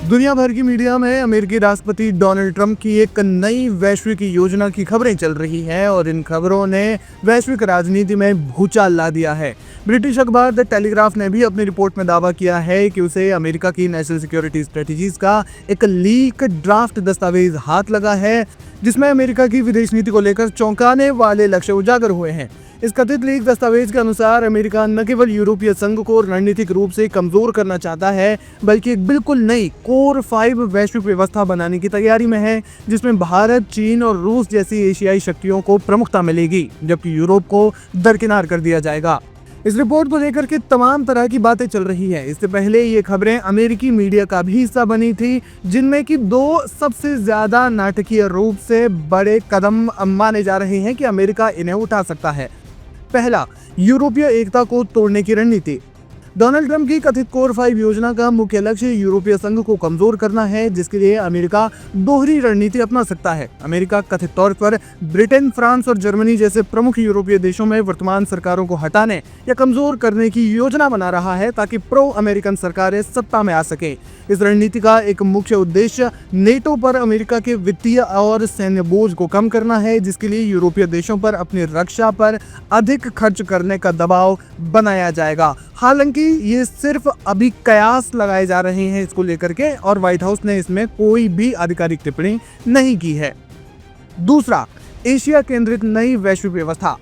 दुनिया भर की मीडिया में अमेरिकी राष्ट्रपति डोनाल्ड ट्रंप की एक नई वैश्विक योजना की खबरें चल रही हैं और इन खबरों ने वैश्विक राजनीति में भूचाल ला दिया है। ब्रिटिश अखबार द टेलीग्राफ ने भी अपनी रिपोर्ट में दावा किया है कि उसे अमेरिका की नेशनल सिक्योरिटी स्ट्रेटेजीज का एक लीक ड्राफ्ट दस्तावेज हाथ लगा है, जिसमें अमेरिका की विदेश नीति को लेकर चौंकाने वाले लक्ष्य उजागर हुए हैं। इस कथित लीक दस्तावेज के अनुसार अमेरिका न केवल यूरोपीय संघ को रणनीतिक रूप से कमजोर करना चाहता है, बल्कि एक बिल्कुल नई कोर 5 वैश्विक व्यवस्था बनाने की तैयारी में है, जिसमें भारत, चीन और रूस जैसी एशियाई शक्तियों को प्रमुखता मिलेगी, जबकि यूरोप को दरकिनार कर दिया जाएगा। इस रिपोर्ट को लेकर के तमाम तरह की बातें चल रही है। इससे पहले ये खबरें अमेरिकी मीडिया का भी हिस्सा बनी थी, जिनमें कि 2 सबसे ज्यादा नाटकीय रूप से बड़े कदम माने जा रहे हैं कि अमेरिका इन्हें उठा सकता है। पहला, यूरोपीय एकता को तोड़ने की रणनीति। डोनाल्ड ट्रंप की कथित कोर 5 योजना का मुख्य लक्ष्य यूरोपीय संघ को कमजोर करना है, जिसके लिए अमेरिका दोहरी रणनीति अपना सकता है। अमेरिका कथित तौर पर ब्रिटेन, फ्रांस और जर्मनी जैसे प्रमुख यूरोपीय देशों में वर्तमान सरकारों को हटाने या कमजोर करने की योजना बना रहा है, ताकि प्रो अमेरिकन सरकारें सत्ता में आ सके। इस रणनीति का एक मुख्य उद्देश्य नेटो पर अमेरिका के वित्तीय और सैन्य बोझ को कम करना है, जिसके लिए यूरोपीय देशों पर अपनी रक्षा पर अधिक खर्च करने का दबाव बनाया जाएगा। हालांकि ये सिर्फ अभी कयास लगाए जा रहे हैं इसको लेकर के, और व्हाइट हाउस ने इसमें कोई भी आधिकारिक टिप्पणी नहीं की है। दूसरा, एशिया केंद्रित नई वैश्विक व्यवस्था।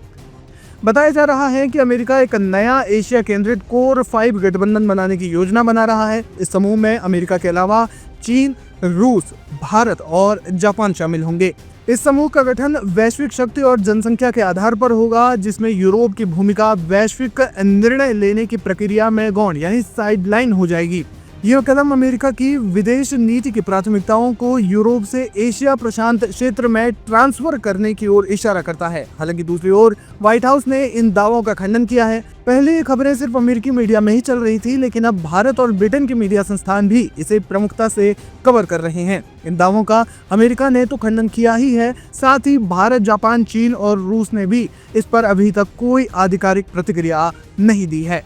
बताया जा रहा है कि अमेरिका एक नया एशिया केंद्रित कोर 5 गठबंधन बनाने की योजना बना रहा है। इस समूह में अमेरिका के अलावा चीन, रूस, भारत और जापान शामिल होंगे। इस समूह का गठन वैश्विक शक्ति और जनसंख्या के आधार पर होगा, जिसमें यूरोप की भूमिका वैश्विक निर्णय लेने की प्रक्रिया में गौण यानी साइडलाइन हो जाएगी। यह कदम अमेरिका की विदेश नीति की प्राथमिकताओं को यूरोप से एशिया प्रशांत क्षेत्र में ट्रांसफर करने की ओर इशारा करता है। हालांकि दूसरी ओर व्हाइट हाउस ने इन दावों का खंडन किया है। पहले ये खबरें सिर्फ अमेरिकी मीडिया में ही चल रही थी, लेकिन अब भारत और ब्रिटेन के मीडिया संस्थान भी इसे प्रमुखता से कवर कर रहे हैं। इन दावों का अमेरिका ने तो खंडन किया ही है, साथ ही भारत, जापान, चीन और रूस ने भी इस पर अभी तक कोई आधिकारिक प्रतिक्रिया नहीं दी है।